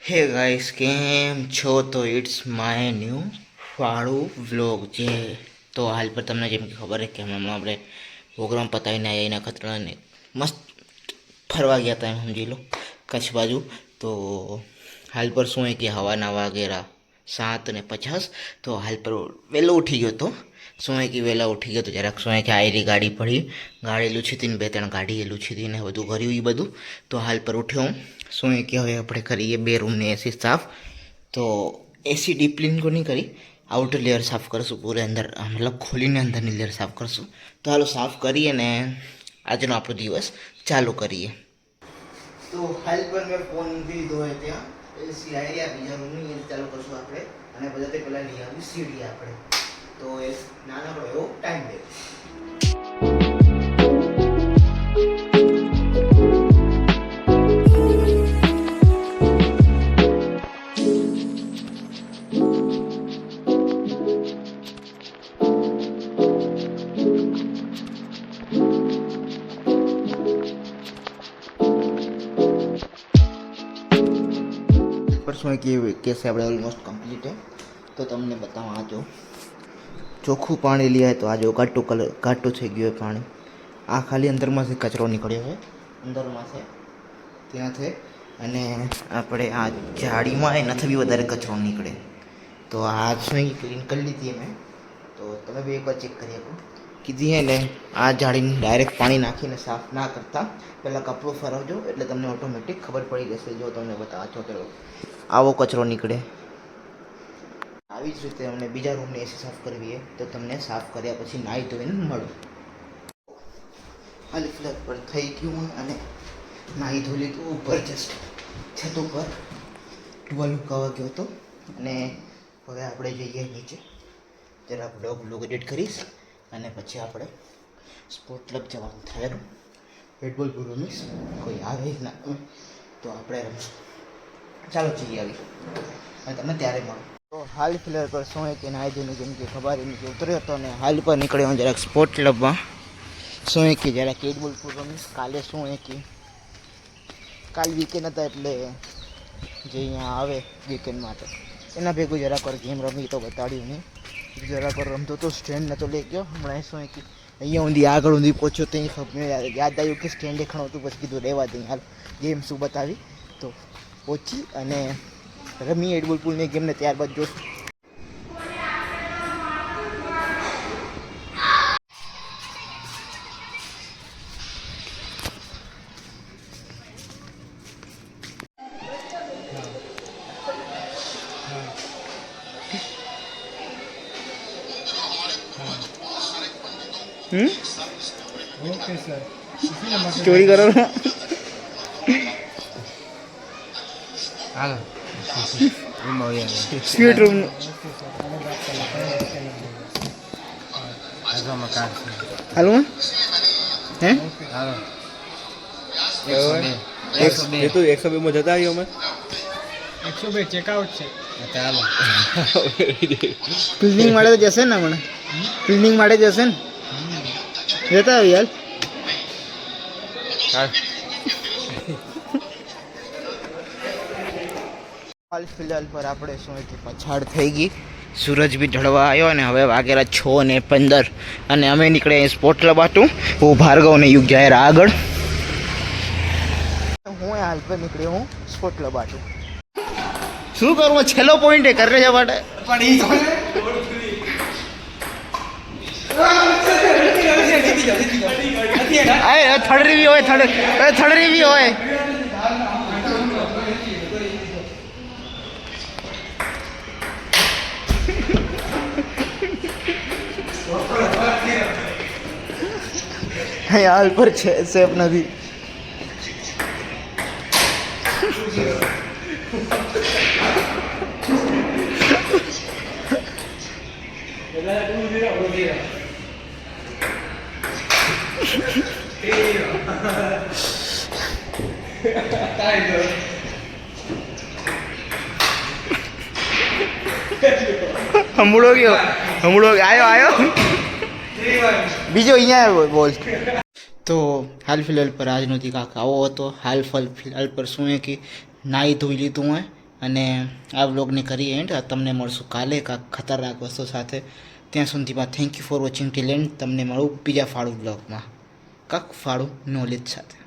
હે ગાઈસ કેમ છો? તો ઇટ્સ માય ન્યૂ વાળું વ્લોગ જે તો હાલ પર તમને જેમ કે ખબર છે કે હમણાં આપણે પ્રોગ્રામ પતાવીને આવ્યા એના ખતરાને મસ્ત ફરવા ગયા હતા એમ સમજી લો કચ્છ બાજુ. તો હાલ પર શું है કે હવાના વાગેરા 7:50. તો હાલ પર વહેલો ઉઠી ગયો તો શું है કે વહેલા ઉઠી ગયો તો જરાક શું है કે આયરી ગાડી પડી, ગાડી લૂછીતીને 2-3 ગાડીએ લૂછીતીને બધું કર્યું એ બધું. તો હાલ પર ઉઠ્યો હું શું है કે હવે આપણે કરીએ 2 રૂમની એસી સાફ. તો એસી ડીપ ક્લીન को नहीं કરી, આઉટર લેયર સાફ કરશું પૂરે અંદર, મતલબ ખોલીને અંદરની લેયર સાફ કરશું. તો હાલો સાફ કરીએ ને આજનો આપણો દિવસ ચાલુ કરીએ. તો હાલ પર મેં ફોન મૂકી દીધો હોય ત્યાં, એસી આવી બીજા રૂમની એ ચાલુ કરશું આપણે. અને બધા તે પહેલાં લઈ આવી સીડી આપણે. તો એ નાનો એવો ટાઈમ લે. શું કે કેસે આપણે ઓલમોસ્ટ કમ્પ્લીટ है. તો તમને બતાવું આ જો ચોખ્ખું પાણી લઈએ તો આ જો ઘાટું થઈ ગયું પાણી. આ ખાલી અંદરમાંથી કચરો નીકળ્યો છે, અંદરમાંથી ત્યાંથી. અને આપણે આ જાળીમાં એનાથી બી વધારે કચરો નીકળે. તો આ શું ક્લીન કરી લીધી મેં. તો તમે બી એકવાર ચેક કરી શકો કીધી હે ને. આ જાળીને ડાયરેક્ટ પાણી નાખીને સાફ ના કરતા પહેલાં કપડું ફરાવજો એટલે તમને ઓટોમેટિક ખબર પડી જશે. જો તમને બતાવો છો પેલો આવો કચરો નીકળે. આવી જ રીતે અમને બીજા રૂમની એસી સાફ કરવી તો તમને સાફ કર્યા પછી નાહી ધોઈને મળો. હાલી ફ્લેટ પર થઈ ગયું અને નાહી ધોઈ લીધું. ઉપર જસ્ટ છત ઉપર ટુવાલ મુકાવા ગયો હતો. અને હવે આપણે જઈએ નીચે, જરા બ્લોગ એડિટ કરીશ અને પછી આપણે સ્પોર્ટ ક્લબ જવાનું થાય. બેટબોલ પૂરું રમીશ, કોઈ આવે ના તો આપણે રમીશું. ચાલો જઈએ આવી અને તમને ત્યારે મળો. તો હાલ ફિલહાલ પર શું है કે નાહી ધોઈને જેમ કે ખબર નીચે ઉતર્યો હતો અને હાલ પર નીકળ્યો જરાક સ્પોર્ટ ક્લબમાં. શું है કે જરાક બેટબોલ પૂરું રમીશ. કાલે શું है કે કાલ વીકેન્ડ હતા એટલે જે અહીંયા આવે વીકેન્ડ માટે એના ભેગું જરાક વાર ગેમ રમી તો બતાડ્યું નહીં. જરાક વાર રમતો તો સ્ટેન્ડ નહોતો લઈ ગયો. હમણાં શું કે અહીંયા ઊંધી આગળ ઊંધી પહોંચ્યો તો યાદ આવ્યું કે સ્ટેન્ડ દેખાણું હતું. પછી કીધું રહેવા દઈ હાલ ગેમ શું બતાવી. તો પહોંચી અને રમી એડબોલ પૂલની ગેમને ત્યારબાદ જોશું. ओके सर, ચોરી કરો हालो रूम हो गया સ્વીટ રૂમ ऐसा मकान से હાલો હે हालो ये तो 102 में जता रही हूँ मैं 102 चेकआउट છે ચાલો ક્લિનિંગ માટે તો જશે ને હમણાં ક્લિનિંગ માટે જશે ને જતા આવી યાર. હાલ ફિલહાલ પર આપણે શું કે પછાડ થઈ ગઈ, સૂરજ બી ઢળવા આવ્યો અને હવે વાગેલા 6:15 અને અમે નીકળ્યા સ્પોર્ટ ક્લબ આટું. હું ભાર્ગવ ને યુગ જાહેર આગળ. હું હાલ પર નીકળ્યો હું સ્પોર્ટ ક્લબ આટું. શું કરું છેલ્લો પોઈન્ટ એ કરે છે માટે થર્ડ રિવ્યુ હોય, થર્ડ રિવ્યુ હોય. હાલ પર છે સેફ નથી. હમણો ગયો આવ્યો બીજો અહીંયા આવ્યો બોલ. તો હાલ ફિલહાલ પર આજનો દી કાંક આવો હતો. હાલ ફિલહાલ પર શું है કે નાહી ધોઈ લીધું હોય અને આ વ્લોગને કરી એન્ડ તમને મળશું કાલે કાંક ખતરનાક વસ્તુ સાથે. ત્યાં સુધીમાં thank you for watching till and. તમને મળું બીજા ફાળું બ્લોગમાં કાંક ફાળું નોલેજ સાથે.